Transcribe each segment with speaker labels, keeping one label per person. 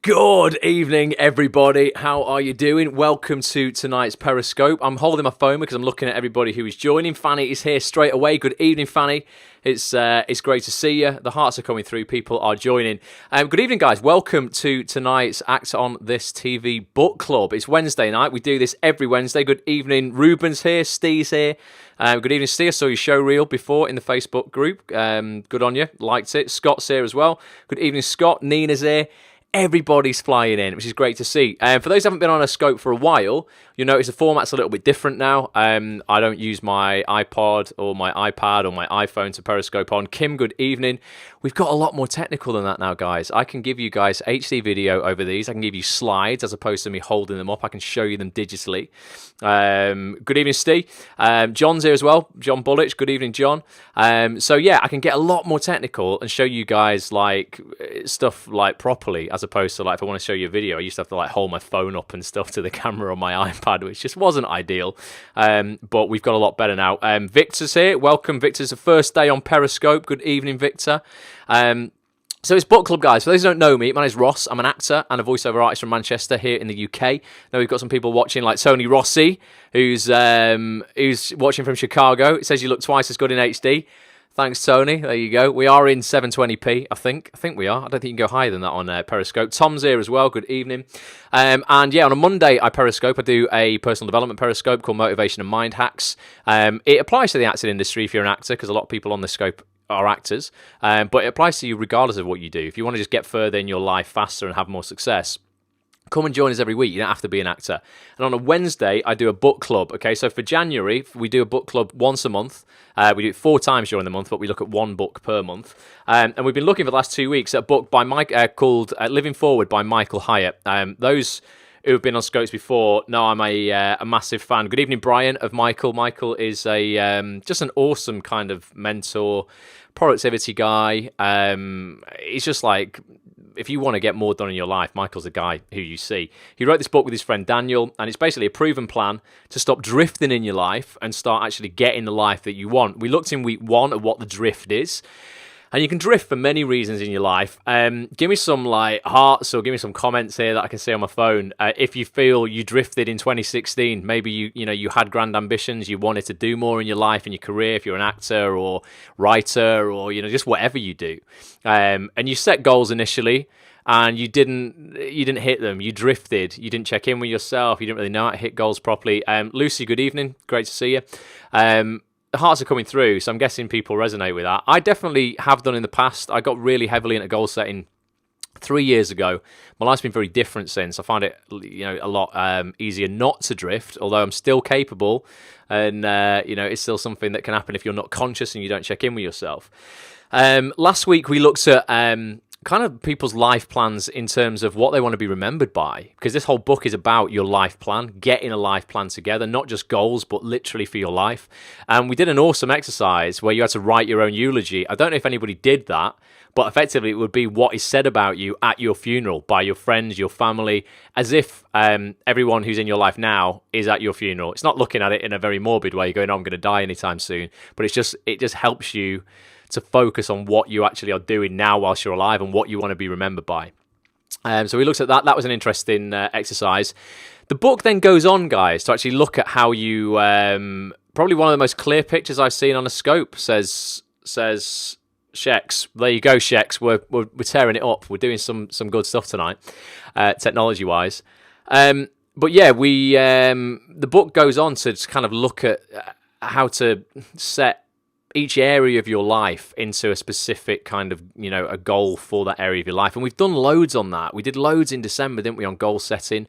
Speaker 1: Good evening, everybody. How are you doing? Welcome to tonight's Periscope. I'm holding my phone because I'm looking at everybody who is joining. Fanny is here straight away. Good evening, Fanny. It's great to see you. The hearts are coming through. People are joining. Good evening, guys. Welcome to tonight's Act on This TV Book Club. It's Wednesday night. We do this every Wednesday. Good evening. Ruben's here. Steve's here. Good evening, Steve. I saw your show reel before in the Facebook group. Good on you. Liked it. Scott's here as well. Good evening, Scott. Nina's here. Everybody's flying in, which is great to see. For those who haven't been on a scope for a while, you'll notice the format's a little bit different now. I don't use my iPod or my iPad or my iPhone to Periscope on. Kim, good evening. We've got a lot more technical than that now, guys. I can give you guys HD video over these. I can give you slides as opposed to me holding them up. I can show you them digitally. Good evening, Steve. John's here as well. John Bullich. Good evening, John. So yeah, I can get a lot more technical and show you guys like stuff like properly, as opposed to like if I want to show you a video, I used to have to like hold my phone up and stuff to the camera on my iPad, which just wasn't ideal. But we've got a lot better now. Victor's here. Welcome, Victor's the first day on Periscope. Good evening, Victor. So it's book club, guys. For those who don't know me, my name's Ross. I'm an actor and a voiceover artist from Manchester here in the UK. Now we've got some people watching, like Tony Rossi, who's watching from Chicago. It says you look twice as good in HD. Thanks, Tony. There you go. We are in 720p, I think. I think we are. I don't think you can go higher than that on Periscope. Tom's here as well. Good evening. And yeah, on a Monday, I Periscope. I do a personal development Periscope called Motivation and Mind Hacks. It applies to the acting industry if you're an actor, because a lot of people on this scope are actors. But it applies to you regardless of what you do. If you want to just get further in your life faster and have more success, come and join us every week. You don't have to be an actor. And on a Wednesday, I do a book club. Okay, so for January, we do a book club once a month. We do it 4 times during the month, but we look at one book per month. And we've been looking for the last 2 weeks at a book by Mike called Living Forward by Michael Hyatt. Those who have been on Scopes before know I'm a massive fan. Good evening, Brian, of Michael. Michael is just an awesome kind of mentor, productivity guy. He's just like, if you want to get more done in your life, Michael's the guy who you see. He wrote this book with his friend Daniel, and it's basically a proven plan to stop drifting in your life and start actually getting the life that you want. We looked in week 1 at what the drift is. And you can drift for many reasons in your life. Give me some like hearts or give me some comments here that I can see on my phone. If you feel you drifted in 2016, maybe you had grand ambitions, you wanted to do more in your life, in your career, if you're an actor or writer or just whatever you do. And you set goals initially and you didn't hit them. You drifted. You didn't check in with yourself. You didn't really know how to hit goals properly. Lucy, good evening. Great to see you. The hearts are coming through, so I'm guessing people resonate with that. I definitely have done in the past. I got really heavily into goal setting 3 years ago. My life's been very different since. I find it, a lot easier not to drift, although I'm still capable, and it's still something that can happen if you're not conscious and you don't check in with yourself. Last week we looked at kind of people's life plans in terms of what they want to be remembered by, because this whole book is about your life plan, getting a life plan together, not just goals, but literally for your life. And we did an awesome exercise where you had to write your own eulogy. I don't know if anybody did that, but effectively it would be what is said about you at your funeral by your friends, your family, as if everyone who's in your life now is at your funeral. It's not looking at it in a very morbid way, going, oh, I'm going to die anytime soon, but it just helps you to focus on what you actually are doing now whilst you're alive and what you want to be remembered by. So we looked at that. That was an interesting exercise. The book then goes on, guys, to actually look at how you... probably one of the most clear pictures I've seen on a scope says Shex. There you go, Shex. We're tearing it up. We're doing some good stuff tonight, technology-wise. But yeah, the book goes on to just kind of look at how to set each area of your life into a specific kind of, a goal for that area of your life. And we've done loads on that. We did loads in December, didn't we, on goal setting.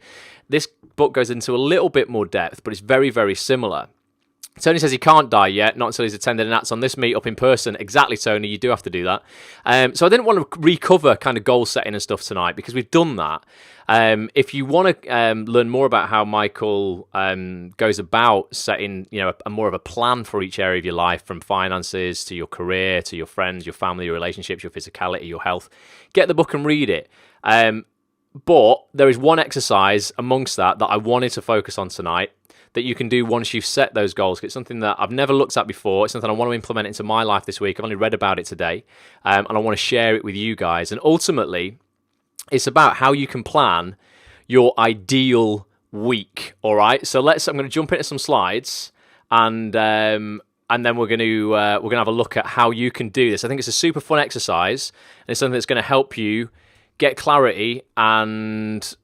Speaker 1: This book goes into a little bit more depth, but it's very, very similar. Tony says he can't die yet, not until he's attended an act on this meet up in person. Exactly, Tony, you do have to do that. So I didn't want to recover kind of goal setting and stuff tonight because we've done that. If you want to learn more about how Michael goes about setting, a more of a plan for each area of your life, from finances to your career, to your friends, your family, your relationships, your physicality, your health, get the book and read it. But there is one exercise amongst that I wanted to focus on tonight that you can do once you've set those goals. It's something that I've never looked at before. It's something I want to implement into my life this week. I've only read about it today, and I want to share it with you guys. And ultimately, It's about how you can plan your ideal week. All right. So I'm going to jump into some slides, and then we're going to have a look at how you can do this. I think it's a super fun exercise, and it's something that's going to help you get clarity and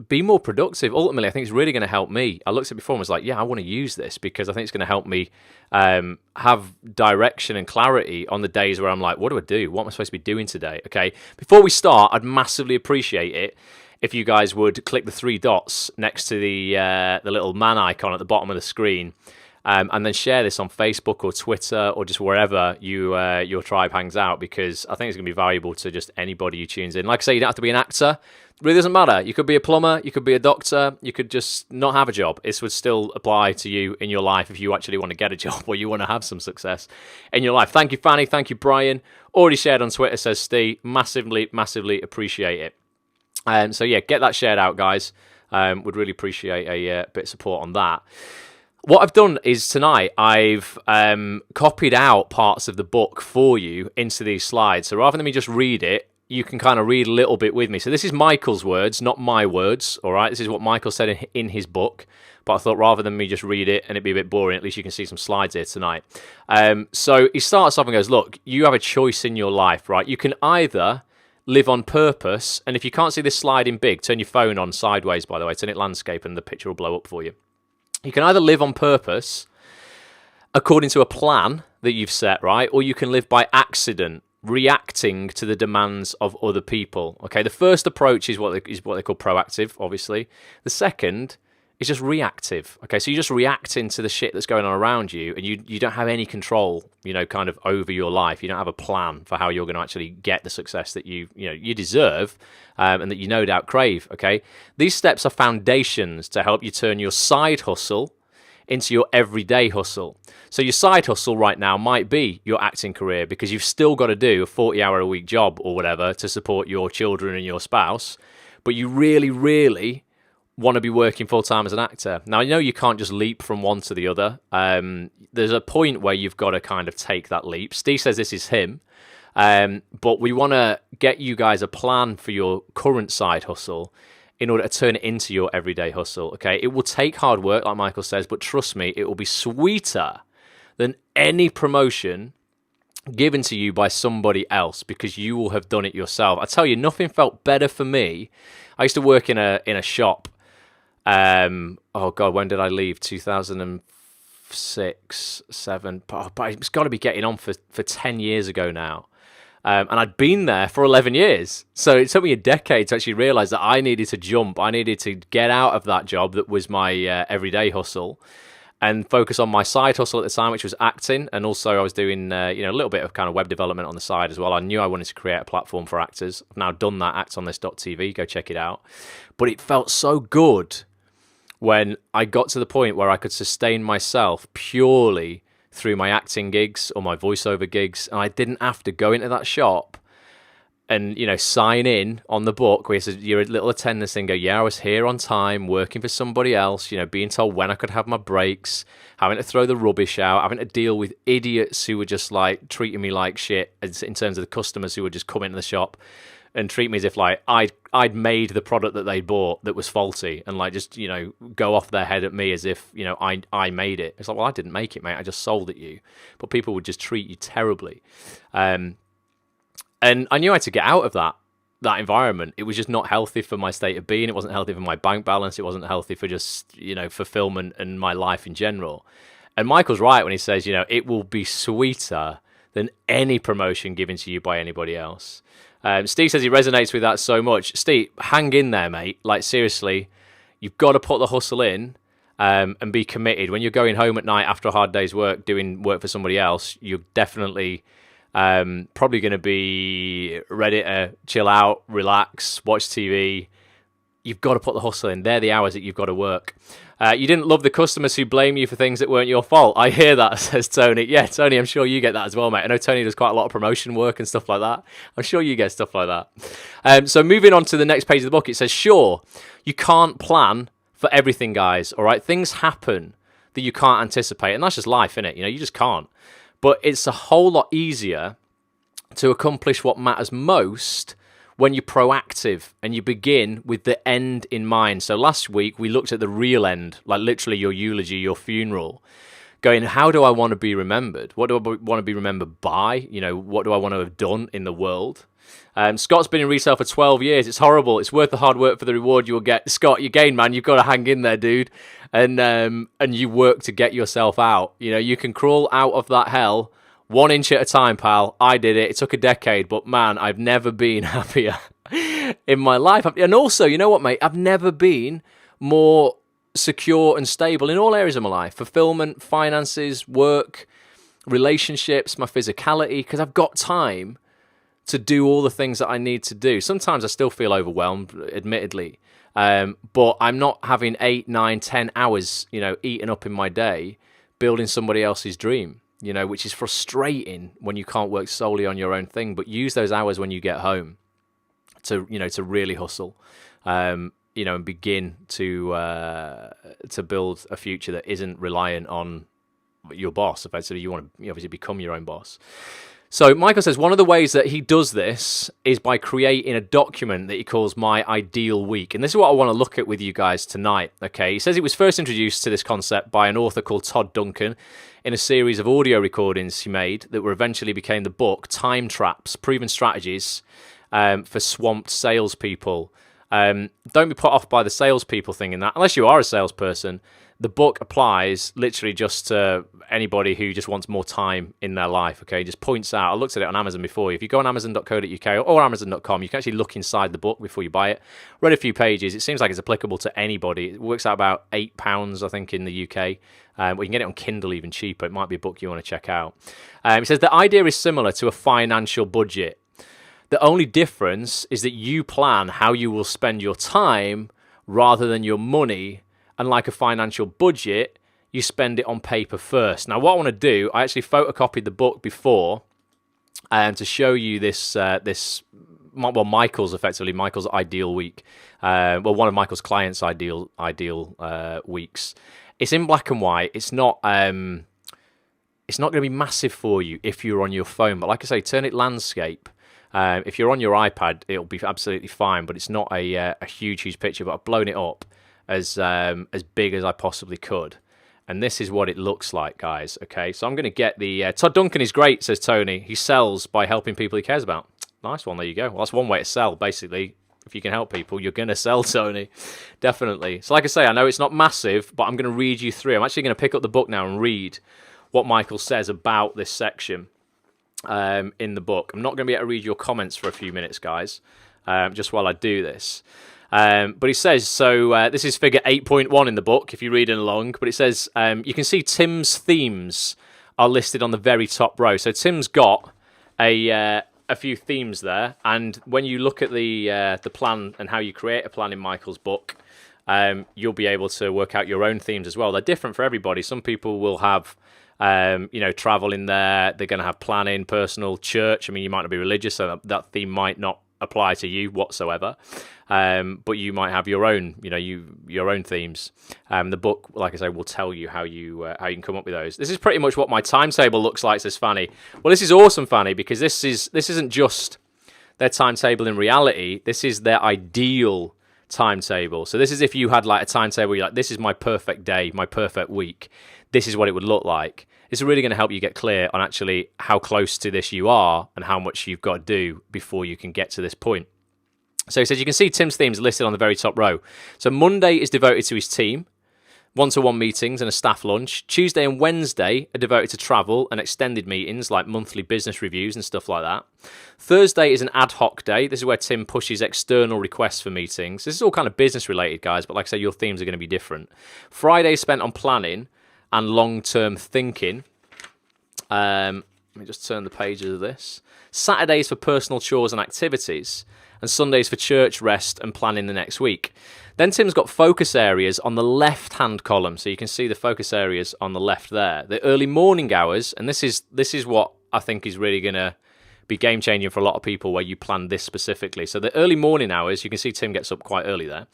Speaker 1: be more productive. Ultimately, I think it's really going to help me. I looked at it before and was like, yeah, I want to use this because I think it's going to help me have direction and clarity on the days where I'm like, what do I do? What am I supposed to be doing today? Okay. Before we start, I'd massively appreciate it if you guys would click the 3 dots next to the little man icon at the bottom of the screen. And then share this on Facebook or Twitter or just wherever your tribe hangs out, because I think it's going to be valuable to just anybody who tunes in. Like I say, you don't have to be an actor. It really doesn't matter. You could be a plumber, you could be a doctor, you could just not have a job. This would still apply to you in your life if you actually want to get a job or you want to have some success in your life. Thank you, Fanny. Thank you, Brian. Already shared on Twitter, says Steve. Massively, massively appreciate it. So yeah, get that shared out, guys. Would really appreciate a bit of support on that. What I've done is tonight I've copied out parts of the book for you into these slides. So rather than me just read it, you can kind of read a little bit with me. So this is Michael's words, not my words, all right? This is what Michael said in his book. But I thought rather than me just read it and it'd be a bit boring, at least you can see some slides here tonight. So he starts off and goes, look, you have a choice in your life, right? You can either live on purpose, and if you can't see this slide in big, turn your phone on sideways, by the way, turn it landscape and the picture will blow up for you. You can either live on purpose according to a plan that you've set, right? Or you can live by accident, reacting to the demands of other people. Okay, the first approach is what they call proactive, obviously. The second is just reactive. Okay, so you're just reacting to the shit that's going on around you, and you don't have any control, kind of over your life. You don't have a plan for how you're going to actually get the success that you deserve, and that you no doubt crave. Okay, these steps are foundations to help you turn your side hustle into your everyday hustle. So your side hustle right now might be your acting career, because you've still got to do a 40-hour-a-week job or whatever to support your children and your spouse, but you really, really want to be working full-time as an actor. Now, I know you can't just leap from one to the other. There's a point where you've got to kind of take that leap. Steve says this is him, but we want to get you guys a plan for your current side hustle in order to turn it into your everyday hustle, okay? It will take hard work, like Michael says, but trust me, it will be sweeter than any promotion given to you by somebody else, because you will have done it yourself. I tell you, nothing felt better for me. I used to work in a shop. Oh God, when did I leave? 2006, 7. But it's got to be getting on for 10 years ago now. And I'd been there for 11 years. So it took me a decade to actually realize that I needed to jump. I needed to get out of that job that was my everyday hustle and focus on my side hustle at the time, which was acting. And also I was doing a little bit of kind of web development on the side as well. I knew I wanted to create a platform for actors. I've now done that, actonthis.tv. Go check it out. But it felt so good when I got to the point where I could sustain myself purely through my acting gigs or my voiceover gigs, and I didn't have to go into that shop and sign in on the book where you're a little attendance thing, go, yeah, I was here on time working for somebody else, being told when I could have my breaks, having to throw the rubbish out, having to deal with idiots who were just like treating me like shit in terms of the customers who would just come into the shop and treat me as if like I'd made the product that they bought that was faulty, and like just go off their head at me as if I made it. It's like, well, I didn't make it, mate. I just sold it you. But people would just treat you terribly, and I knew I had to get out of that environment. It was just not healthy for my state of being. It wasn't healthy for my bank balance. It wasn't healthy for just fulfillment and my life in general. And Michael's right when he says it will be sweeter than any promotion given to you by anybody else. Steve says he resonates with that so much. Steve, hang in there, mate. Like, seriously, you've got to put the hustle in and be committed. When you're going home at night after a hard day's work, doing work for somebody else, you're definitely probably going to be ready to chill out, relax, watch TV. You've got to put the hustle in. They're the hours that you've got to work. You didn't love the customers who blame you for things that weren't your fault. I hear that, says Tony. Yeah, Tony, I'm sure you get that as well, mate. I know Tony does quite a lot of promotion work and stuff like that. I'm sure you get stuff like that. So moving on to the next page of the book, it says, sure, you can't plan for everything, guys, all right? Things happen that you can't anticipate, and that's just life, innit? You just can't. But it's a whole lot easier to accomplish what matters most when you're proactive and you begin with the end in mind. So last week we looked at the real end, like literally your eulogy, your funeral, going, how do I want to be remembered? What do I want to be remembered by? What do I want to have done in the world? Scott's been in resale for 12 years. It's horrible. It's worth the hard work for the reward you will get. Scott, you gain, man. You've got to hang in there, dude. And you work to get yourself out. You can crawl out of that hell 1 inch at a time, pal. I did it. It took a decade, but man, I've never been happier in my life. And also, you know what, mate? I've never been more secure and stable in all areas of my life. Fulfillment, finances, work, relationships, my physicality, because I've got time to do all the things that I need to do. Sometimes I still feel overwhelmed, admittedly, but I'm not having 8, 9, 10 hours, eaten up in my day building somebody else's dream, which is frustrating when you can't work solely on your own thing. But use those hours when you get home to really hustle, and begin to build a future that isn't reliant on your boss. Effectively, you want to obviously become your own boss. So Michael says one of the ways that he does this is by creating a document that he calls My Ideal Week. And this is what I want to look at with you guys tonight. Okay, he says he was first introduced to this concept by an author called Todd Duncan in a series of audio recordings he made that were eventually became the book Time Traps, Proven Strategies for Swamped Salespeople. Don't be put off by the salespeople thing in that. Unless you are a salesperson, the book applies literally just to anybody who just wants more time in their life, okay? Just points out, I looked at it on Amazon before. If you go on amazon.co.uk or amazon.com, you can actually look inside the book before you buy it. Read a few pages. It seems like it's applicable to anybody. It works out about £8, I think, in the UK. We can get it on Kindle even cheaper. It might be a book you want to check out. It says the idea is similar to a financial budget. The only difference is that you plan how you will spend your time rather than your money. And like a financial budget, you spend it on paper first. Now, what I want to do, I actually photocopied the book before to show you this, Michael's ideal week. One of Michael's clients' ideal weeks. It's in black and white. It's not going to be massive for you if you're on your phone. But like I say, turn it landscape. If you're on your iPad, it'll be absolutely fine. But it's not a huge picture. But I've blown it up as big as I possibly could. And this is what it looks like, guys. Okay, so I'm going to get the... Todd Duncan is great, says Tony. He sells by helping people he cares about. Nice one, there you go. Well, that's one way to sell, basically. If you can help people, you're going to sell, Tony. Definitely. So like I say, I know it's not massive, but I'm going to read you through. I'm actually going to pick up the book now and read what Michael says about this section in the book. I'm not going to be able to read your comments for a few minutes, guys, just while I do this. But he says, this is figure 8.1 in the book, if you're reading along, but it says, you can see Tim's themes are listed on the very top row. So Tim's got a few themes there, and when you look at the plan and how you create a plan in Michael's book, you'll be able to work out your own themes as well. They're different for everybody. Some people will have travel in there, they're going to have planning, personal, church. I mean, you might not be religious, so that theme might not apply to you whatsoever, but you might have your own, your own themes. The book, like I say, will tell you how you can come up with those. This is pretty much what my timetable looks like, says Fanny. Well, this is awesome, Fanny, because this isn't just their timetable in reality. This is their ideal timetable. So this is if you had like a timetable, you're like, this is my perfect day, my perfect week. This is what it would look like. It's really going to help you get clear on actually how close to this you are and how much you've got to do before you can get to this point. So he says, you can see Tim's themes listed on the very top row. So Monday is devoted to his team, one-to-one meetings and a staff lunch. Tuesday and Wednesday are devoted to travel and extended meetings like monthly business reviews and stuff like that. Thursday is an ad hoc day. This is where Tim pushes external requests for meetings. This is all kind of business related, guys, but like I say, your themes are going to be different. Friday is spent on planning and long-term thinking. Let me just turn the pages of this. Saturdays for personal chores and activities, and Sundays for church, rest, and planning the next week. Then Tim's got focus areas on the left-hand column, so you can see the focus areas on the left there. The early morning hours, and this is what I think is really going to be game-changing for a lot of people where you plan this specifically. So the early morning hours, you can see Tim gets up quite early there.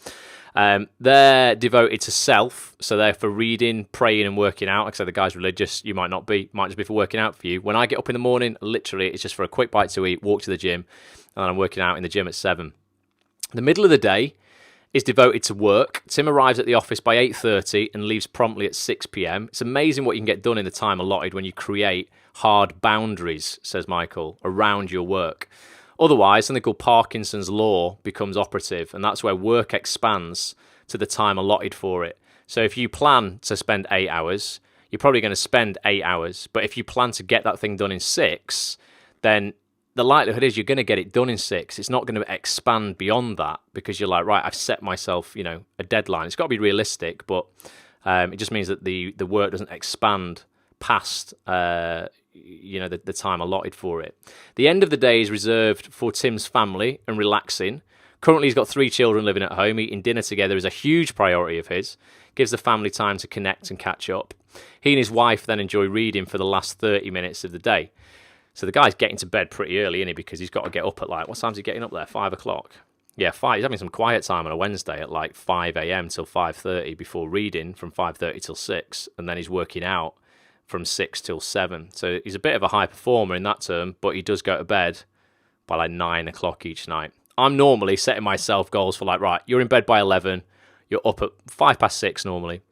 Speaker 1: They're devoted to self, so they're for reading, praying, and working out. Like I said, the guy's religious. You might not be. Might just be for working out for you. When I get up in the morning, literally, it's just for a quick bite to eat, walk to the gym, and then I'm working out in the gym at 7. The middle of the day is devoted to work. Tim arrives at the office by 8:30 and leaves promptly at 6 p.m. It's amazing what you can get done in the time allotted when you create hard boundaries, says Michael, around your work. Otherwise, something called Parkinson's law becomes operative, and that's where work expands to the time allotted for it. So if you plan to spend 8 hours, you're probably going to spend 8 hours. But if you plan to get that thing done in 6, then the likelihood is you're going to get it done in 6. It's not going to expand beyond that because you're like, right, I've set myself, a deadline. It's got to be realistic, but it just means that the work doesn't expand past, the time allotted for it. The end of the day is reserved for Tim's family and relaxing. Currently, he's got 3 children living at home. Eating dinner together is a huge priority of his. Gives the family time to connect and catch up. He and his wife then enjoy reading for the last 30 minutes of the day. So the guy's getting to bed pretty early, isn't he? Because he's got to get up at what time's he getting up there? 5 o'clock? Yeah, 5. He's having some quiet time on a Wednesday at 5 a.m. till 5:30 before reading from 5:30 till 6. And then he's working out from 6 till 7. So he's a bit of a high performer in that term, but he does go to bed by 9 o'clock each night. I'm normally setting myself goals for right, you're in bed by 11, you're up at 6:05 normally,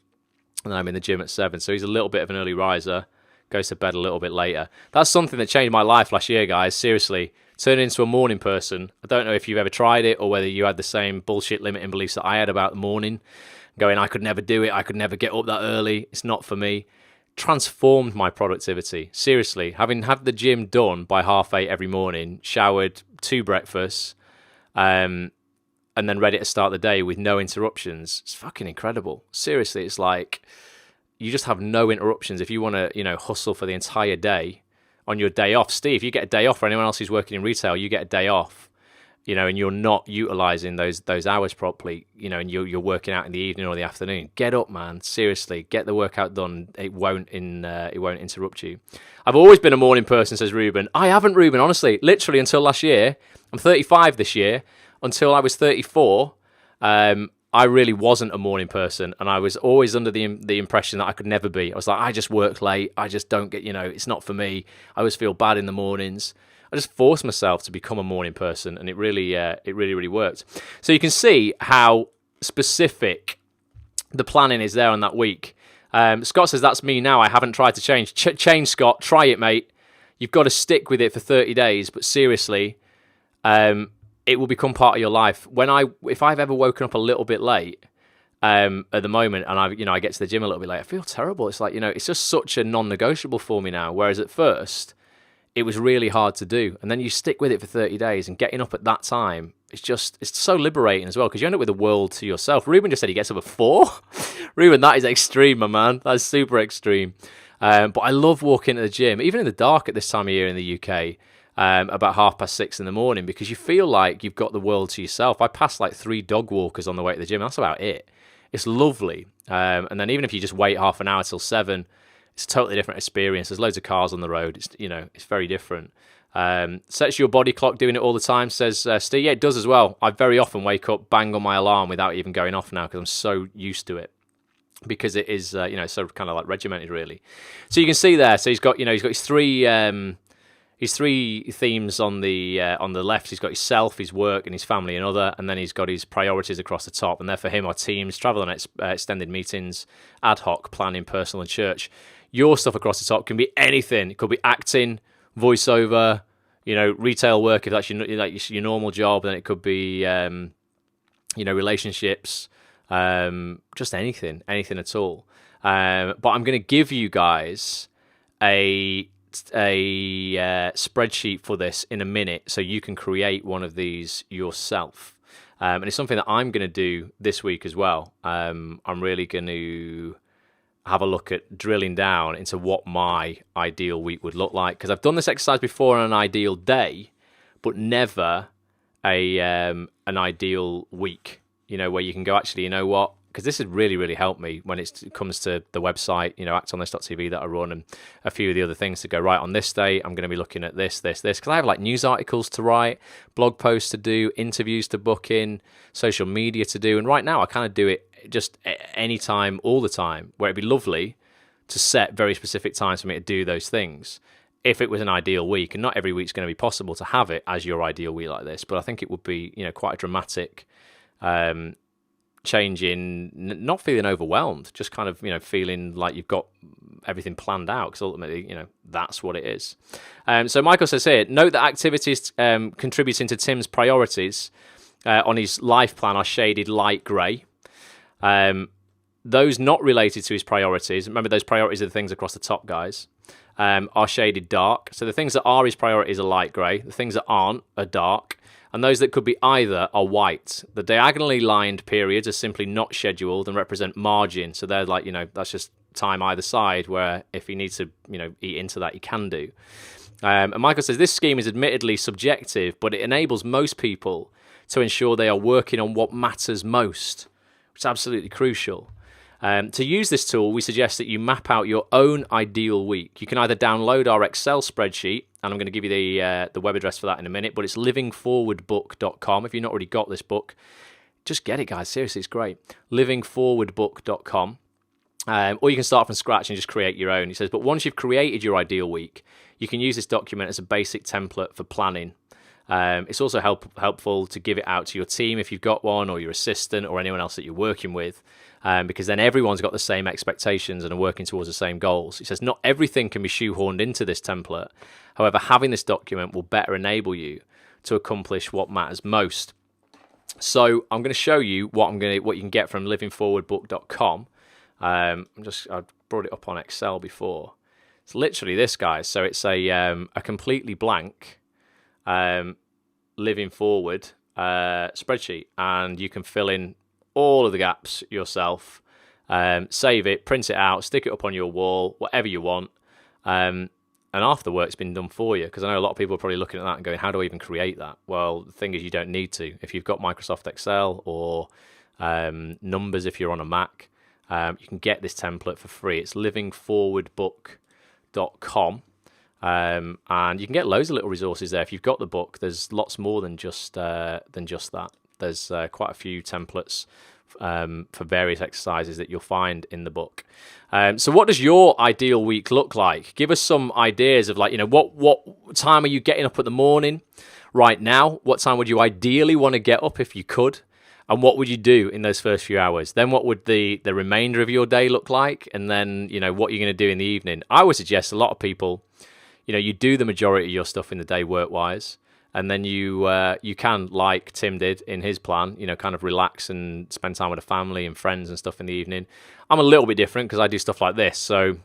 Speaker 1: and then I'm in the gym at 7. So he's a little bit of an early riser, goes to bed a little bit later. That's something that changed my life last year, guys. Seriously, turning into a morning person. I don't know if you've ever tried it or whether you had the same bullshit limiting beliefs that I had about the morning, going, I could never do it, I could never get up that early, it's not for me. Transformed my productivity. Seriously, having had the gym done by 8:30 every morning, showered, 2 breakfasts, and then ready to start the day with no interruptions. It's fucking incredible. Seriously, it's like you just have no interruptions. If you want to, hustle for the entire day on your day off, Steve, you get a day off, or anyone else who's working in retail, you get a day off, and you're not utilizing those hours properly, and you're working out in the evening or the afternoon. Get up, man. Seriously, get the workout done. It won't interrupt you. I've always been a morning person, says Ruben. I haven't, Ruben, honestly, literally until last year. I'm 35 this year. Until I was 34, I really wasn't a morning person, and I was always under the impression that I could never be. I was like, I just work late. I just don't get, it's not for me. I always feel bad in the mornings. I just forced myself to become a morning person, and it really worked. So you can see how specific the planning is there on that week. Scott says, that's me now. I haven't tried to change. Change, Scott. Try it, mate. You've got to stick with it for 30 days, but seriously, it will become part of your life. If I've ever woken up a little bit late at the moment, and I get to the gym a little bit late, I feel terrible. It's like, it's just such a non-negotiable for me now. Whereas at first, it was really hard to do. And then you stick with it for 30 days, and getting up at that time, it's so liberating as well, because you end up with the world to yourself. Ruben just said he gets up at 4. Ruben, that is extreme, my man. That's super extreme. But I love walking to the gym, even in the dark at this time of year in the UK. About 6:30 in the morning, because you feel like you've got the world to yourself. I passed 3 dog walkers on the way to the gym. That's about it. It's lovely. And then even if you just wait half an hour till 7, it's a totally different experience. There's loads of cars on the road. It's very different. Sets your body clock doing it all the time, says Steve. Yeah, it does as well. I very often wake up, bang on my alarm without even going off now, because I'm so used to it. Because it is, sort of kind of regimented, really. So you can see there. So he's got his 3. His 3 themes on the left. He's got his self, his work, and his family and other, and then he's got his priorities across the top. And they're for him are teams, travel and extended meetings, ad hoc, planning, personal and church. Your stuff across the top can be anything. It could be acting, voiceover, retail work if that's your normal job. Then it could be relationships, just anything at all. But I'm going to give you guys a spreadsheet for this in a minute, so you can create one of these yourself. And it's something that I'm going to do this week as well. I'm really going to have a look at drilling down into what my ideal week would look like, because I've done this exercise before on an ideal day, but never an ideal week. Where you can go, actually, you know what? Because this has really helped me when it comes to the website, actonthis.tv that I run, and a few of the other things to go, right, on this day, I'm going to be looking at this. Because I have news articles to write, blog posts to do, interviews to book in, social media to do. And right now, I kind of do it just any time, all the time, where it'd be lovely to set very specific times for me to do those things. if it was an ideal week, and not every week's going to be possible to have it as your ideal week like this, but I think it would be, quite a dramatic change in not feeling overwhelmed, just kind of, feeling like you've got everything planned out, because ultimately, that's what it is. So Michael says here, note that activities contributing to Tim's priorities on his life plan are shaded light grey. Those not related to his priorities, remember those priorities are the things across the top, guys, are shaded dark. So the things that are his priorities are light grey, the things that aren't are dark, and those that could be either are white. The diagonally lined periods are simply not scheduled and represent margin. So they're like, that's just time either side, where if he needs to, eat into that, he can do. And Michael says, this scheme is admittedly subjective, but it enables most people to ensure they are working on what matters most, which is absolutely crucial. To use this tool, we suggest that you map out your own ideal week. You can either download our Excel spreadsheet, and I'm going to give you the web address for that in a minute, but it's livingforwardbook.com. If you've not already got this book, just get it, guys. Seriously, it's great. livingforwardbook.com. Or you can start from scratch and just create your own. He says, but once you've created your ideal week, you can use this document as a basic template for planning. It's also helpful to give it out to your team if you've got one, or your assistant, or anyone else that you're working with, because then everyone's got the same expectations and are working towards the same goals. He says not everything can be shoehorned into this template. However, having this document will better enable you to accomplish what matters most. So I'm going to show you what you can get from livingforwardbook.com. I've brought it up on Excel before. It's literally this, guys. So it's a completely blank living forward spreadsheet, and you can fill in all of the gaps yourself, save it, print it out, stick it up on your wall, whatever you want, and half the work's been done for you, because I know a lot of people are probably looking at that and going, how do I even create that? Well, the thing is, you don't need to. If you've got Microsoft Excel or Numbers, if you're on a Mac, you can get this template for free. It's livingforwardbook.com. And you can get loads of little resources there. If you've got the book, there's lots more than just that. There's quite a few templates for various exercises that you'll find in the book. So what does your ideal week look like? Give us some ideas of, like, what time are you getting up at the morning right now? What time would you ideally want to get up if you could? And what would you do in those first few hours? Then what would the remainder of your day look like? And then, what you're going to do in the evening. I would suggest a lot of people, you do the majority of your stuff in the day work-wise, and then you can, like Tim did in his plan, kind of relax and spend time with the family and friends and stuff in the evening. I'm a little bit different because I do stuff like this, so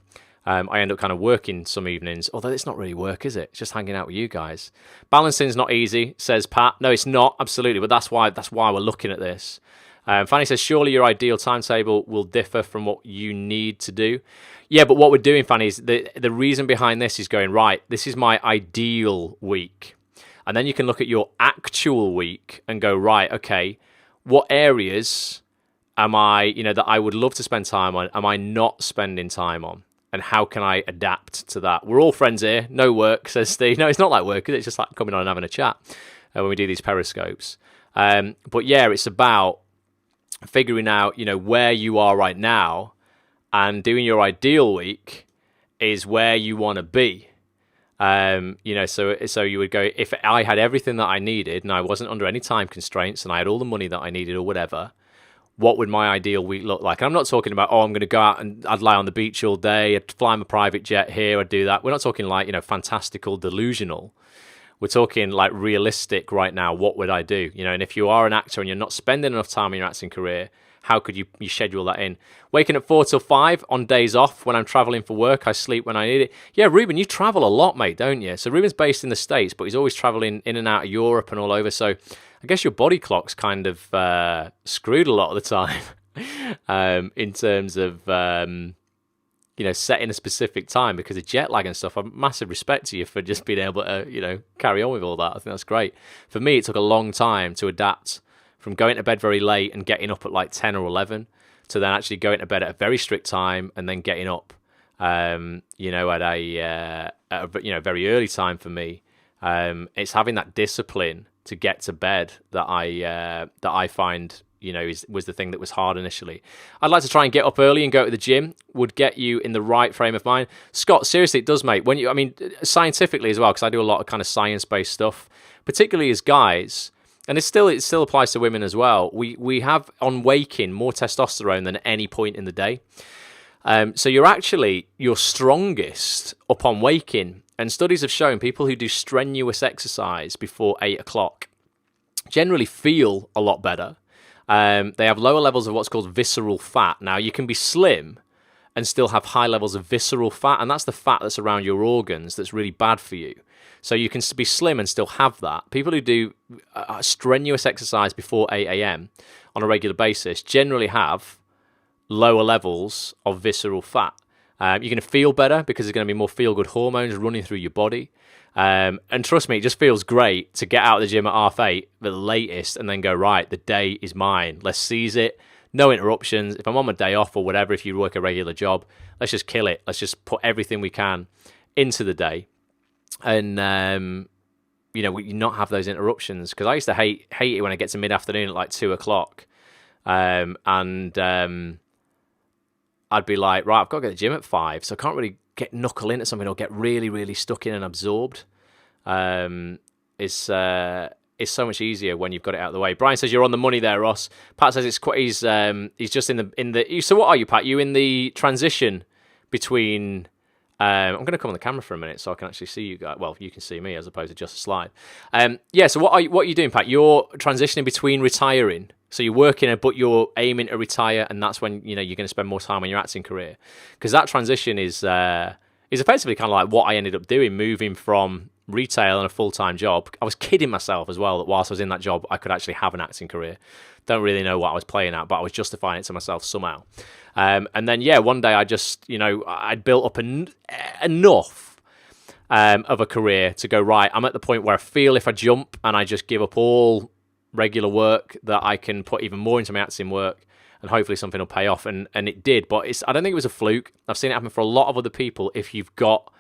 Speaker 1: I end up kind of working some evenings, although it's not really work, is it? It's just hanging out with you guys. Balancing's not easy, says Pat. No, it's not, absolutely, but that's why we're looking at this. Fanny says, surely your ideal timetable will differ from what you need to do. Yeah, but what we're doing, Fanny, is the reason behind this is going, right, this is my ideal week. And then you can look at your actual week and go, right, okay, what areas am I, that I would love to spend time on, am I not spending time on? And how can I adapt to that? We're all friends here. No work, says Steve. No, it's not like work. It's just like coming on and having a chat when we do these Periscopes. But yeah, it's about figuring out, where you are right now, and doing your ideal week is where you want to be. So you would go, if I had everything that I needed and I wasn't under any time constraints and I had all the money that I needed or whatever, what would my ideal week look like? And I'm not talking about, I'm going to go out and I'd lie on the beach all day, I'd fly my private jet here, I'd do that. We're not talking like, fantastical, delusional. We're talking like realistic right now. What would I do? And if you are an actor and you're not spending enough time in your acting career, how could you schedule that in? Waking at 4 till 5 on days off when I'm traveling for work, I sleep when I need it. Yeah, Ruben, you travel a lot, mate, don't you? So Ruben's based in the States, but he's always traveling in and out of Europe and all over. So I guess your body clock's kind of screwed a lot of the time in terms of, setting a specific time because of jet lag and stuff. I have massive respect to you for just being able to, carry on with all that. I think that's great. For me, it took a long time to adapt from going to bed very late and getting up at like 10 or 11 to then actually going to bed at a very strict time and then getting up, at a very early time for me. It's having that discipline to get to bed that I find was the thing that was hard initially. I'd like to try and get up early and go to the gym. Would get you in the right frame of mind. Scott, seriously, it does, mate. Scientifically as well, because I do a lot of kind of science-based stuff, particularly as guys, and it still applies to women as well. We have on waking more testosterone than at any point in the day. So you're strongest upon waking. And studies have shown people who do strenuous exercise before 8 o'clock generally feel a lot better. They have lower levels of what's called visceral fat. Now, you can be slim and still have high levels of visceral fat, and that's the fat that's around your organs that's really bad for you. So you can be slim and still have that. People who do strenuous exercise before 8 a.m. on a regular basis generally have lower levels of visceral fat. You're going to feel better because there's going to be more feel-good hormones running through your body. And trust me, it just feels great to get out of the gym at 8:30 at the latest and then go, right, the day is mine. Let's seize it. No interruptions. If I'm on my day off or whatever, if you work a regular job, let's just kill it. Let's just put everything we can into the day. And, we not have those interruptions. Because I used to hate it when I get to mid-afternoon at like 2 o'clock. I'd be like, right, I've got to go to the gym at 5, so I can't really knuckle into something or get really, really stuck in and absorbed. It's so much easier when you've got it out of the way. Brian says you're on the money there, Ross. Pat says it's quite. He's just in the. So what are you, Pat? You in the transition between? I'm going to come on the camera for a minute so I can actually see you guys. Well, you can see me as opposed to just a slide. So what are you doing, Pat? You're transitioning between retiring. So you're working, but you're aiming to retire, and that's when you're going to spend more time on your acting career. Because that transition is effectively kind of like what I ended up doing, moving from retail and a full-time job. I was kidding myself as well that whilst I was in that job, I could actually have an acting career. Don't really know what I was playing at, but I was justifying it to myself somehow. And then, one day I just, I'd built up enough of a career to go, right, I'm at the point where I feel if I jump and I just give up all regular work that I can put even more into my acting work and hopefully something will pay off. And it did, but I don't think it was a fluke. I've seen it happen for a lot of other people if you've got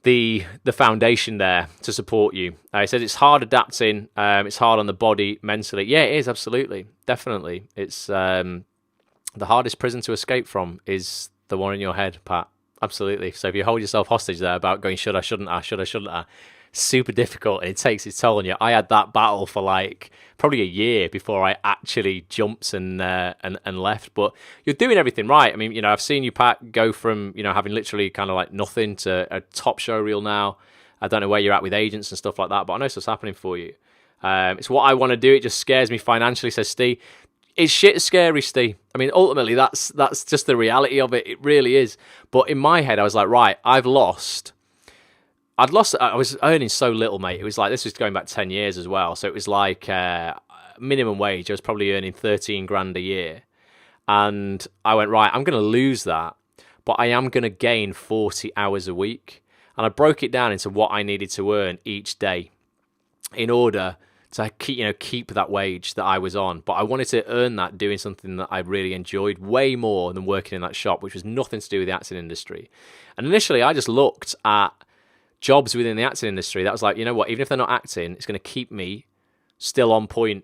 Speaker 1: the foundation there to support you. I said it's hard adapting. It's hard on the body, mentally. Yeah, it is, absolutely. Definitely. It's the hardest prison to escape from is the one in your head, Pat. Absolutely. So if you hold yourself hostage there about going, should I, shouldn't I, super difficult, and it takes its toll on you. I had that battle for like probably a year before I actually jumped and left. But you're doing everything right. I mean, I've seen you, Pat, go from having literally kind of like nothing to a top show reel now. I don't know where you're at with agents and stuff like that, but I know stuff's happening for you. It's what I want to do. It just scares me financially, says Steve. It's shit scary, Steve. I mean, ultimately, that's just the reality of it. It really is. But in my head, I was like, right, I was earning so little, mate. It was like, this was going back 10 years as well. So it was like minimum wage. I was probably earning 13 grand a year. And I went, right, I'm going to lose that, but I am going to gain 40 hours a week. And I broke it down into what I needed to earn each day in order to keep that wage that I was on. But I wanted to earn that doing something that I really enjoyed way more than working in that shop, which was nothing to do with the acting industry. And initially, I just looked at jobs within the acting industry that was like, you know what, even if they're not acting, it's going to keep me still on point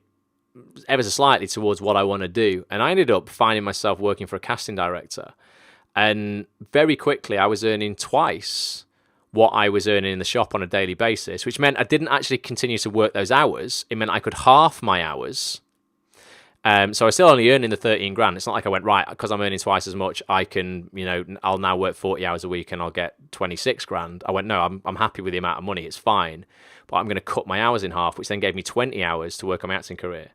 Speaker 1: ever so slightly towards what I want to do. And I ended up finding myself working for a casting director. And very quickly, I was earning twice what I was earning in the shop on a daily basis, which meant I didn't actually continue to work those hours. It meant I could half my hours. So I was still only earning the 13 grand. It's not like I went, right, because I'm earning twice as much, I can, I'll now work 40 hours a week and I'll get 26 grand. I went, no, I'm happy with the amount of money. It's fine. But I'm going to cut my hours in half, which then gave me 20 hours to work on my acting career.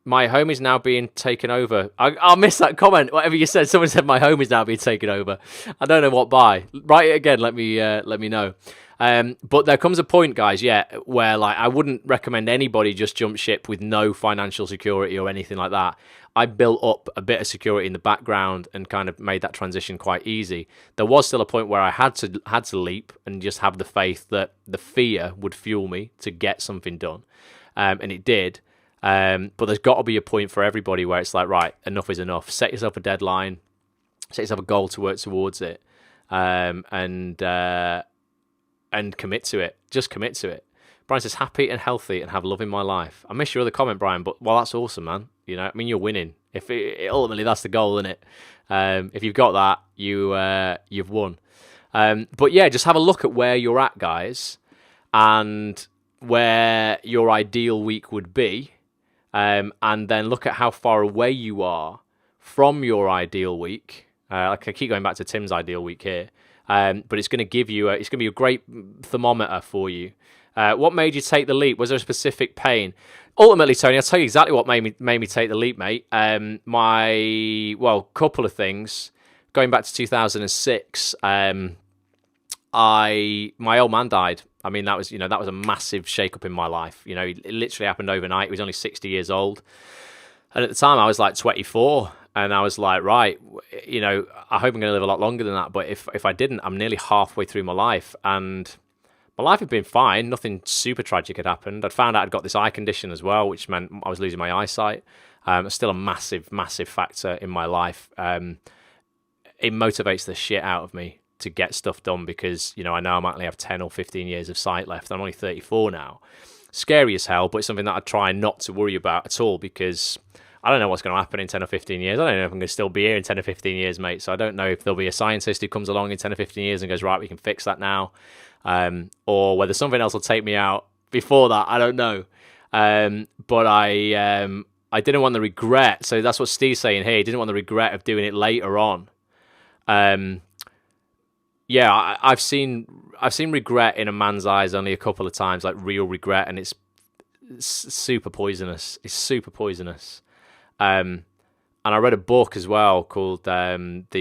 Speaker 1: My home is now being taken over. I'll miss that comment. Whatever you said, someone said my home is now being taken over. I don't know what by. Write it again. Let me know. But there comes a point, guys, where like I wouldn't recommend anybody just jump ship with no financial security or anything like that. I built up a bit of security in the background and kind of made that transition quite easy. There was still a point where I had to leap and just have the faith that the fear would fuel me to get something done, and it did. But there's got to be a point for everybody where it's like, right, enough is enough. Set yourself a deadline, set yourself a goal to work towards it, and commit to it. Just commit to it. Brian says, happy and healthy and have love in my life. I missed your other comment, Brian, but well, that's awesome, man. You know, I mean, you're winning. If ultimately that's the goal, isn't it? If you've got that, you've won. But yeah, just have a look at where you're at, guys, and where your ideal week would be, and then look at how far away you are from your ideal week. Like I keep going back to Tim's ideal week here, but it's going to give you it's going to be a great thermometer for you. What made you take the leap? Was there a specific pain? Ultimately, Tony, I'll tell you exactly what made me take the leap, mate. Couple of things. Going back to 2006, my old man died. I mean, that was a massive shake-up in my life. You know, it literally happened overnight. He was only 60 years old. And at the time, I was like 24. And I was like, right, you know, I hope I'm going to live a lot longer than that. But if I didn't, I'm nearly halfway through my life. And my life had been fine. Nothing super tragic had happened. I'd found out I'd got this eye condition as well, which meant I was losing my eyesight. It's still a massive, massive factor in my life. It motivates the shit out of me to get stuff done because, you know, I know I might only have 10 or 15 years of sight left. I'm only 34 now. Scary as hell, but it's something that I try not to worry about at all because I don't know what's going to happen in 10 or 15 years. I don't know if I'm going to still be here in 10 or 15 years, mate. So I don't know if there'll be a scientist who comes along in 10 or 15 years and goes, right, we can fix that now. Or whether something else will take me out before that. I don't know. But I didn't want the regret. So that's what Steve's saying here. He didn't want the regret of doing it later on. Yeah, I've seen regret in a man's eyes only a couple of times, like real regret, and it's super poisonous. It's super poisonous. And I read a book as well called what's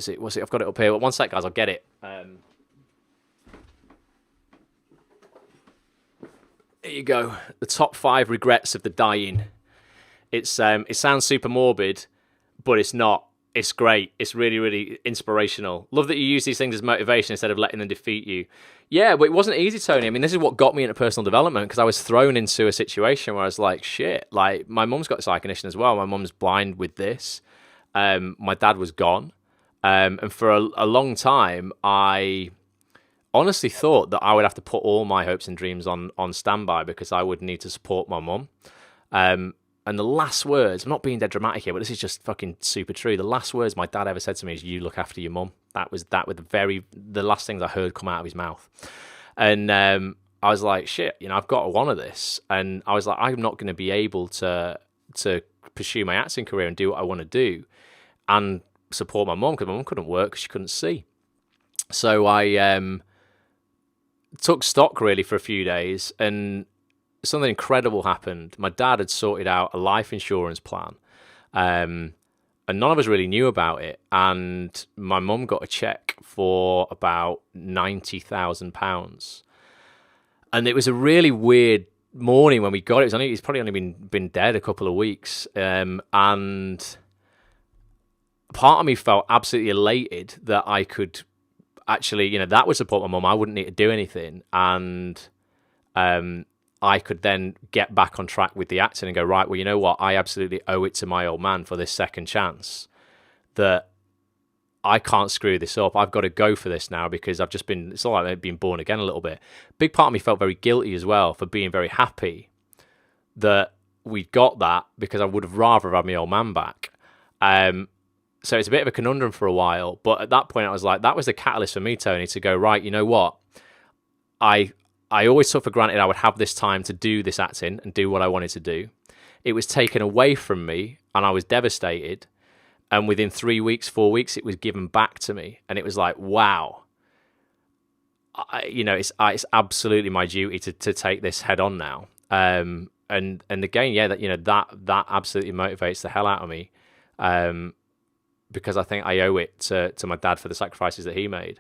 Speaker 1: it? I've got it up here. One sec, guys, I'll get it. Here you go. The top 5 regrets of the dying. It sounds super morbid, but it's not. It's great. It's really, really inspirational. Love that you use these things as motivation instead of letting them defeat you. Yeah, but it wasn't easy, Tony. I mean, this is what got me into personal development because I was thrown into a situation where I was like, shit, like my mum's got this eye condition as well. My mum's blind with this. My dad was gone. And for a long time, I honestly thought that I would have to put all my hopes and dreams on standby because I would need to support my mum. And the last words, I'm not being dead dramatic here, but this is just fucking super true. The last words my dad ever said to me is, you look after your mum. That was the last things I heard come out of his mouth. And I was like, shit, you know, I've got to honor this. And I was like, I'm not going to be able to pursue my acting career and do what I want to do and support my mum because my mum couldn't work because she couldn't see. So I took stock really for a few days and something incredible happened. My dad had sorted out a life insurance plan, and none of us really knew about it. And my mum got a check for about £90,000, and it was a really weird morning when we got it. He's probably only been dead a couple of weeks, and part of me felt absolutely elated that I could actually, you know, that would support my mum. I wouldn't need to do anything, and I could then get back on track with the acting and go, right, well, you know what? I absolutely owe it to my old man for this second chance that I can't screw this up. I've got to go for this now because it's all like being born again a little bit. Big part of me felt very guilty as well for being very happy that we got that because I would have rather had my old man back. So it's a bit of a conundrum for a while. But at that point, I was like, that was the catalyst for me, Tony, to go, right, you know what? I always took for granted I would have this time to do this acting and do what I wanted to do. It was taken away from me and I was devastated. And within 3 weeks, 4 weeks, it was given back to me. And it was like, wow. It's absolutely my duty to take this head on now. And again, yeah, that absolutely motivates the hell out of me. Because I think I owe it to my dad for the sacrifices that he made.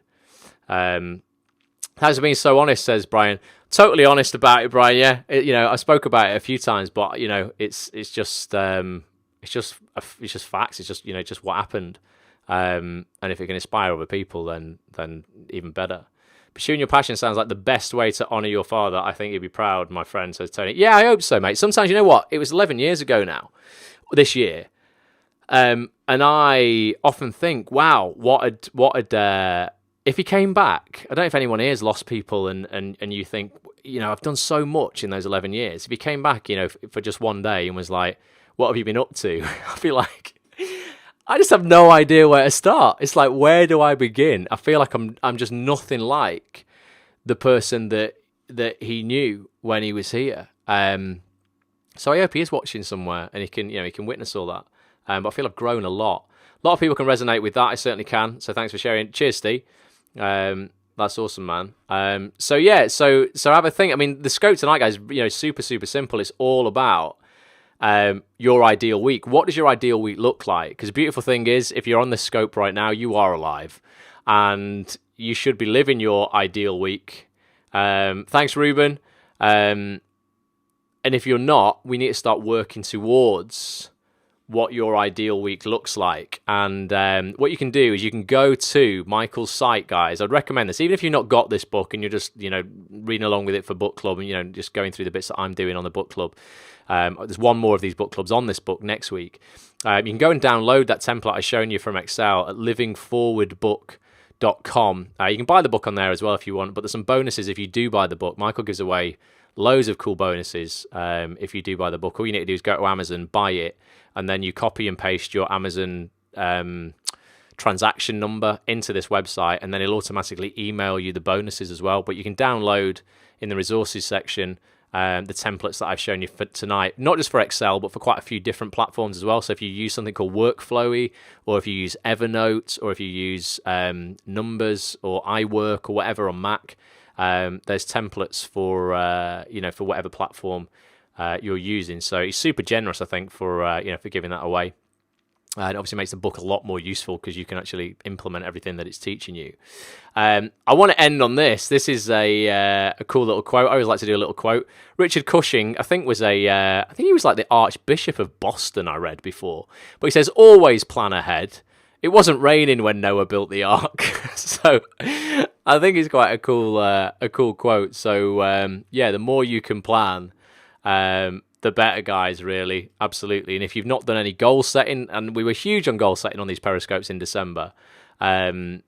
Speaker 1: Thanks for being so honest, says Brian. Totally honest about it, Brian. Yeah, I spoke about it a few times, but it's just facts. It's just just what happened. And if it can inspire other people, then even better. Pursuing your passion sounds like the best way to honour your father. I think you'd be proud, my friend, says Tony. Yeah, I hope so, mate. Sometimes, you know what? It was 11 years ago now, this year. And I often think, wow, what had if he came back, I don't know if anyone here has lost people and you think, I've done so much in those 11 years. If he came back, for just one day and was like, what have you been up to? I feel like I just have no idea where to start. It's like, where do I begin? I feel like I'm just nothing like the person that he knew when he was here. So I hope he is watching somewhere and he can witness all that. But I feel I've grown a lot. A lot of people can resonate with that. I certainly can. So thanks for sharing. Cheers, Steve. That's awesome, man. So have a think. I mean, the scope tonight, guys, super, super simple. It's all about your ideal week. What does your ideal week look like? Because the beautiful thing is, if you're on this scope right now, you are alive. And you should be living your ideal week. Thanks, Ruben. And if you're not, we need to start working towards what your ideal week looks like. And what you can do is you can go to Michael's site, guys. I'd recommend this, even if you've not got this book and you're just reading along with it for book club and just going through the bits that I'm doing on the book club. There's one more of these book clubs on this book next week. You can go and download that template I've shown you from Excel at livingforwardbook.com. You can buy the book on there as well if you want, but there's some bonuses if you do buy the book. Michael gives away loads of cool bonuses if you do buy the book. All you need to do is go to Amazon, buy it, and then you copy and paste your Amazon transaction number into this website, and then it'll automatically email you the bonuses as well. But you can download in the resources section the templates that I've shown you for tonight, not just for Excel, but for quite a few different platforms as well. So if you use something called Workflowy, or if you use Evernote, or if you use Numbers or iWork or whatever on Mac, there's templates for for whatever platform you're using. So he's super generous, I think, for giving that away. It obviously makes the book a lot more useful because you can actually implement everything that it's teaching you. I want to end on this. This is a cool little quote. I always like to do a little quote. Richard Cushing, I think he was like the Archbishop of Boston, I read before. But he says, always plan ahead. It wasn't raining when Noah built the ark. So I think it's quite a cool quote. So the more you can plan, the better, guys, really. Absolutely. And if you've not done any goal setting, and we were huge on goal setting on these Periscopes in December, then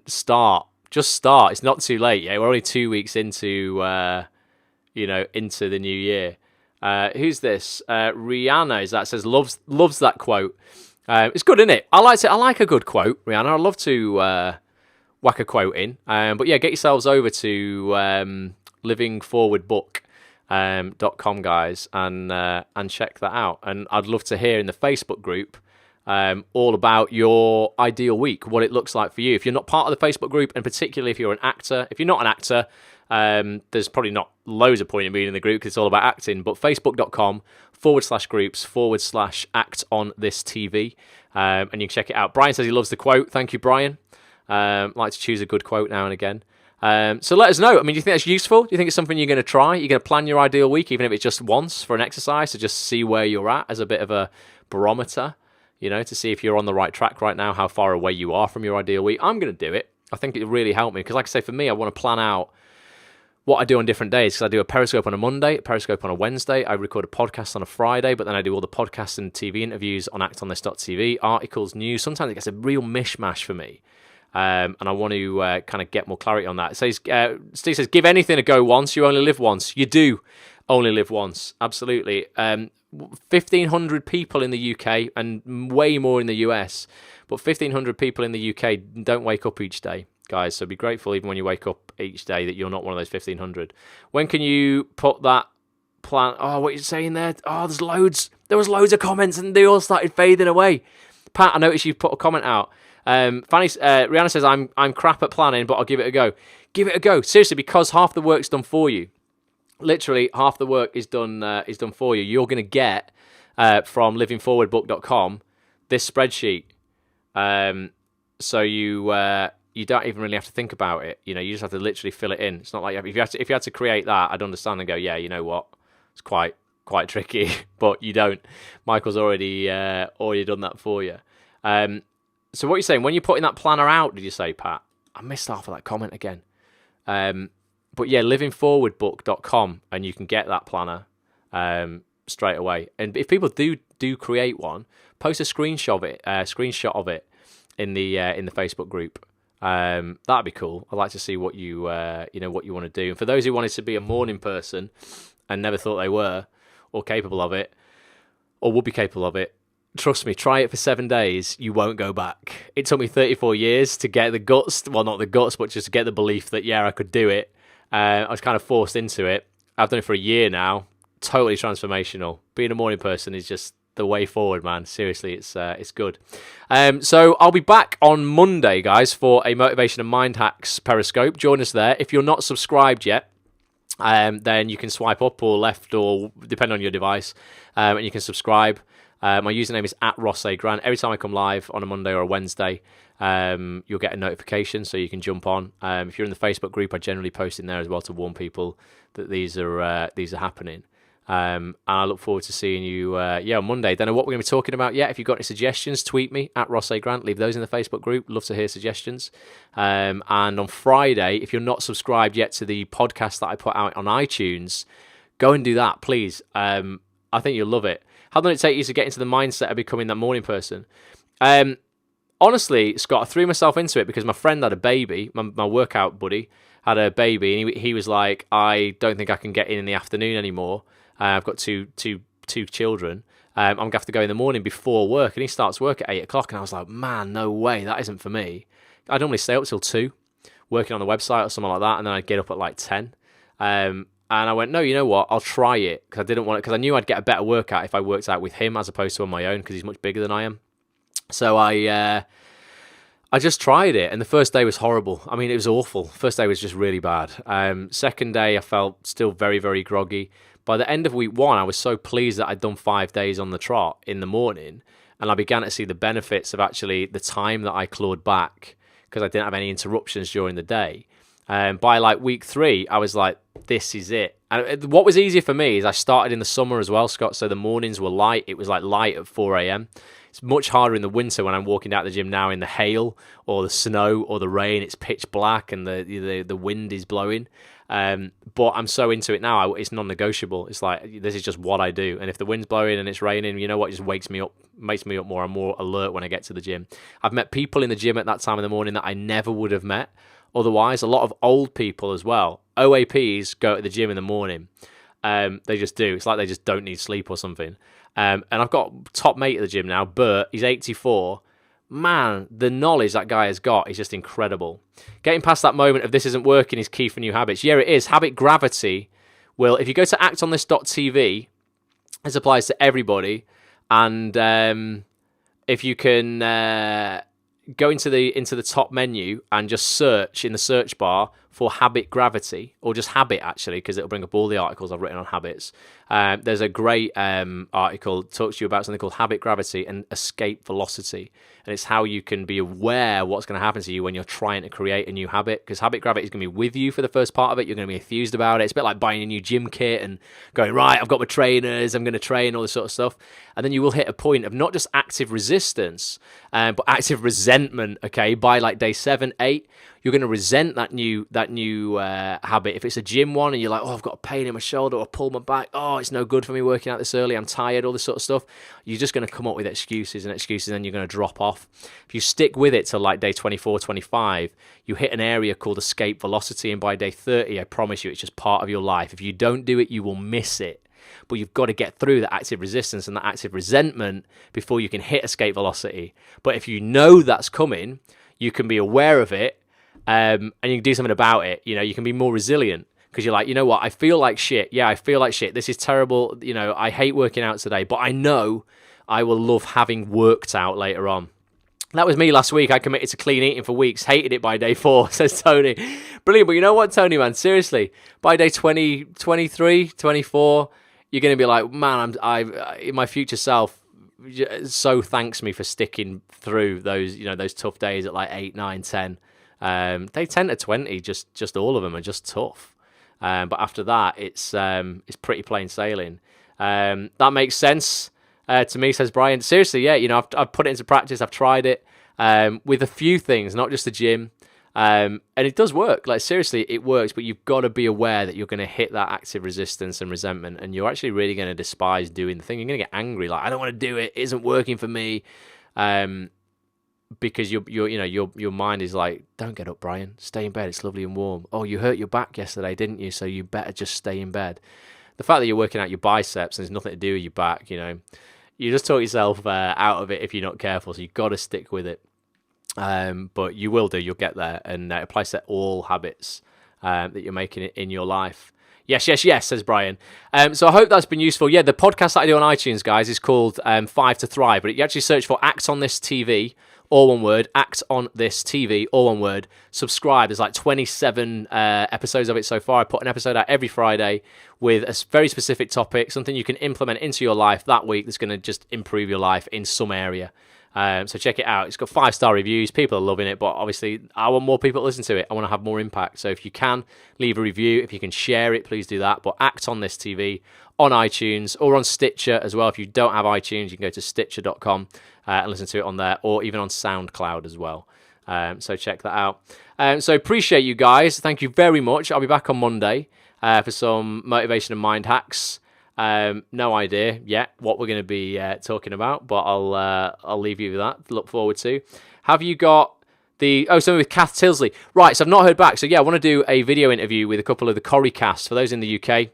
Speaker 1: start. Just start. It's not too late. Yeah, we're only 2 weeks into into the new year. Who's this? Rihanna is that says loves that quote. It's good, isn't it? I like a good quote, Rihanna. I'd love to whack a quote in. But yeah, get yourselves over to livingforwardbook.com, guys, and check that out. And I'd love to hear in the Facebook group all about your ideal week, what it looks like for you. If you're not part of the Facebook group, and particularly if you're an actor, if you're not an actor, there's probably not loads of point in being in the group because it's all about acting, but facebook.com/groups/act on this TV, and you can check it out. Brian says he loves the quote. Thank you, Brian. Like to choose a good quote now and again. So let us know. I mean, do you think that's useful? Do you think it's something you're going to try? You're going to plan your ideal week, even if it's just once for an exercise, to just see where you're at as a bit of a barometer, to see if you're on the right track right now, how far away you are from your ideal week. I'm going to do it. I think it'll really help me because, like I say, for me, I want to plan out what I do on different days because I do a Periscope on a Monday, a Periscope on a Wednesday, I record a podcast on a Friday, but then I do all the podcasts and TV interviews on actonthis.tv, articles, news. Sometimes it gets a real mishmash for me. And I want to kind of get more clarity on that. It says, Steve says, give anything a go once. You only live once. You do only live once. Absolutely. 1,500 people in the UK and way more in the US. But 1,500 people in the UK don't wake up each day, guys. So be grateful even when you wake up each day that you're not one of those 1,500. When can you put that plan? Oh, what are you saying there? Oh, there's loads. There was loads of comments and they all started fading away. Pat, I noticed you put a comment out. Rihanna says, I'm crap at planning, but I'll give it a go. Give it a go. Seriously, because half the work's done for you. Literally, half the work is done for you. You're going to get from livingforwardbook.com this spreadsheet. So you don't even really have to think about it. You just have to literally fill it in. It's not like if you had to create that, I'd understand and go, yeah, you know what? It's quite tricky, but you don't. Michael's already done that for you. So what you're saying, when you're putting that planner out, did you say, Pat? I missed half of that comment again. But yeah, livingforwardbook.com, and you can get that planner straight away. And if people do create one, post a screenshot of it in the Facebook group, That'd be cool. I'd like to see what you what you want to do. And for those who wanted to be a morning person and never thought they were, or capable of it, or would be capable of it, trust me, try it for 7 days. You won't go back. It took me 34 years to get the guts. Well, not the guts, but just to get the belief that, yeah, I could do it. I was kind of forced into it. I've done it for a year now. Totally transformational. Being a morning person is just the way forward, man. Seriously, it's good. So I'll be back on Monday, guys, for a Motivation and Mind Hacks Periscope. Join us there. If you're not subscribed yet, then you can swipe up or left, or depend on your device, and you can subscribe. My username is @RossAGrant. Every time I come live on a Monday or a Wednesday, you'll get a notification, so you can jump on. If you're in the Facebook group, I generally post in there as well to warn people that these are happening. And I look forward to seeing you on Monday. Don't know what we're going to be talking about yet. If you've got any suggestions, tweet me @RossAGrant. Leave those in the Facebook group. Love to hear suggestions. And on Friday, if you're not subscribed yet to the podcast that I put out on iTunes, go and do that, please. I think you'll love it. How long did it take you to get into the mindset of becoming that morning person? Honestly, Scott, I threw myself into it because my friend had a baby. My workout buddy had a baby, and he was like, I don't think I can get in the afternoon anymore. I've got two children. I'm going to have to go in the morning before work. And he starts work at 8 o'clock. And I was like, man, no way. That isn't for me. I'd normally stay up till 2, working on the website or something like that. And then I'd get up at like 10. And I went, no, you know what? I'll try it. Because I didn't want it. Because I knew I'd get a better workout if I worked out with him as opposed to on my own, because he's much bigger than I am. So I just tried it, and the first day was horrible. I mean, it was awful. First day was just really bad. Second day, I felt still very, very groggy. By the end of week 1, I was so pleased that I'd done 5 days on the trot in the morning, and I began to see the benefits of actually the time that I clawed back because I didn't have any interruptions during the day. By like week 3, I was like, this is it. And what was easier for me is I started in the summer as well, Scott, so the mornings were light. It was like light at 4 a.m. It's much harder in the winter when I'm walking out the gym now in the hail or the snow or the rain. It's pitch black and the wind is blowing. But I'm so into it now, it's non-negotiable. It's like, this is just what I do. And if the wind's blowing and it's raining, you know what, it just wakes me up, makes me up more. I'm more alert when I get to the gym. I've met people in the gym at that time in the morning that I never would have met otherwise. A lot of old people as well. OAPs go to the gym in the morning. They just do. It's like they just don't need sleep or something. And I've got top mate at the gym now, Bert. He's 84. Man, the knowledge that guy has got is just incredible. Getting past that moment of this isn't working is key for new habits. Yeah, it is. Habit gravity will, if you go to actonthis.tv, this applies to everybody. And if you can go into the top menu and just search in the search bar for habit gravity, or just habit actually, because it'll bring up all the articles I've written on habits. There's a great article that talks to you about something called habit gravity and escape velocity. And it's how you can be aware what's going to happen to you when you're trying to create a new habit, because habit gravity is going to be with you for the first part of it. You're going to be enthused about it. It's a bit like buying a new gym kit and going, right, I've got my trainers, I'm going to train, all this sort of stuff. And then you will hit a point of not just active resistance, but active resentment, okay? By like day 7, 8, you're going to resent that new habit. If it's a gym one and you're like, oh, I've got a pain in my shoulder or pull my back, oh, it's no good for me working out this early, I'm tired, all this sort of stuff, you're just going to come up with excuses and then you're going to drop off. If you stick with it till like day 24, 25, you hit an area called escape velocity, and by day 30, I promise you, it's just part of your life. If you don't do it, you will miss it. But you've got to get through the active resistance and that active resentment before you can hit escape velocity. But if you know that's coming, you can be aware of it, and you can do something about it. You know, you can be more resilient because you're like, you know what, I feel like shit. Yeah, I feel like shit. This is terrible. You know, I hate working out today, but I know I will love having worked out later on. That was me last week. I committed to clean eating for weeks, hated it by day 4, says Tony. Brilliant. But you know what, Tony, man, seriously, by day 20, 23, 24, you're going to be like, man, my future self so thanks me for sticking through those, you know, those tough days at like 8, 9, 10. Day 10 to 20, just all of them are just tough. But after that, it's pretty plain sailing. That makes sense to me, says Brian. Seriously, yeah, you know, I've put it into practice. I've tried it with a few things, not just the gym. And it does work. Like, seriously, it works, but you've got to be aware that you're going to hit that active resistance and resentment, and you're actually really going to despise doing the thing. You're going to get angry, like, I don't want to do it. It isn't working for me. because your mind is like, don't get up, Brian. Stay in bed. It's lovely and warm. Oh, you hurt your back yesterday, didn't you? So you better just stay in bed. The fact that you're working out your biceps and there's nothing to do with your back, you just talk yourself out of it if you're not careful. So you've got to stick with it. But you will do. You'll get there, and it applies to all habits that you're making in your life. Yes, says Brian. So I hope that's been useful. Yeah, the podcast that I do on iTunes, guys, is called 5 to Thrive. But you actually search for Act on This TV, all one word, Act on This TV, all one word. Subscribe. There's like 27 episodes of it so far. I put an episode out every Friday with a very specific topic, something you can implement into your life that week that's going to just improve your life in some area. So check it out. It's got 5-star reviews. People are loving it, but obviously I want more people to listen to it. I want to have more impact. So if you can, leave a review. If you can share it, please do that. But Act on This TV on iTunes or on Stitcher as well. If you don't have iTunes, you can go to stitcher.com and listen to it on there, or even on SoundCloud as well. So check that out. So appreciate you guys. Thank you very much. I'll be back on Monday for some motivation and mind hacks. No idea yet what we're going to be talking about, but I'll leave you with that. Look forward to. Have you got something with Kath Tilsley? Right, so I've not heard back. So yeah, I want to do a video interview with a couple of the Corrie casts. For those in the UK,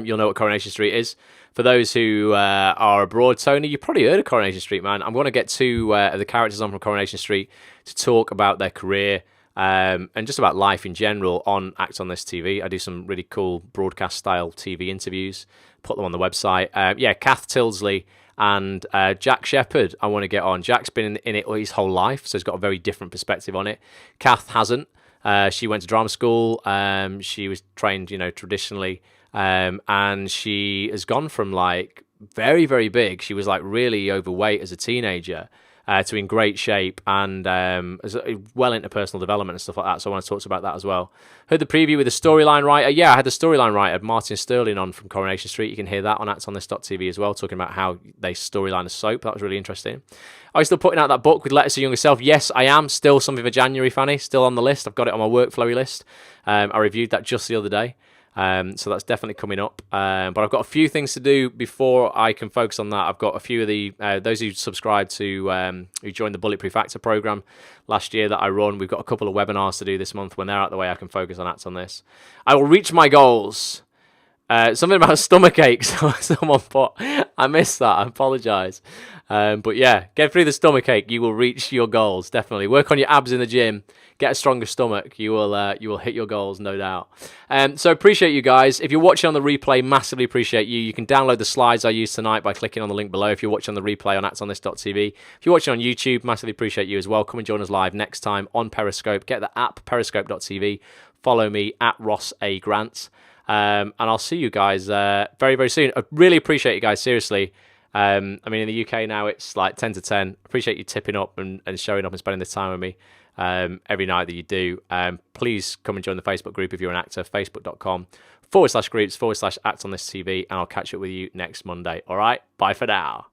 Speaker 1: you'll know what Coronation Street is. For those who are abroad, Tony, you've probably heard of Coronation Street, man. I'm going to get two of the characters on from Coronation Street to talk about their career. And just about life in general on Act on This TV. I do some really cool broadcast style TV interviews, put them on the website. Kath Tilsley and Jack Shepherd I want to get on. Jack's been in it his whole life, so he's got a very different perspective on it. Kath hasn't. She went to drama school. She was trained, traditionally, and she has gone from like very, very big. She was like really overweight as a teenager. To in great shape and well into personal development and stuff like that. So I want to talk about that as well. Heard the preview with the storyline writer. Yeah, I had the storyline writer, Martin Sterling, on from Coronation Street. You can hear that on actonthis.tv as well, talking about how they storyline a soap. That was really interesting. Are you still putting out that book with Letters to Younger Self? Yes, I am. Still something for January, Fanny. Still on the list. I've got it on my workflowy list. I reviewed that just the other day. So that's definitely coming up. But I've got a few things to do before I can focus on that. I've got a few of the those who subscribed to who joined the Bulletproof Actor program last year that I run. We've got a couple of webinars to do this month. When they're out of the way, I can focus on Act on This. I will reach my goals. Something about a stomach ache. Someone put. I missed that. I apologise. But yeah, get through the stomach ache. You will reach your goals. Definitely work on your abs in the gym. Get a stronger stomach. You will hit your goals, no doubt. So appreciate you guys. If you're watching on the replay, massively appreciate you. You can download the slides I used tonight by clicking on the link below. If you're watching on the replay on actonthis.tv. If you're watching on YouTube, massively appreciate you as well. Come and join us live next time on Periscope. Get the app periscope.tv. Follow me at Ross A. Grant. And I'll see you guys very, very soon. I really appreciate you guys, seriously. In the UK now, it's like 10 to 10. Appreciate you tipping up and showing up and spending this time with me every night that you do. Please come and join the Facebook group if you're an actor, facebook.com/groups/Act on This TV, and I'll catch up with you next Monday. All right, bye for now.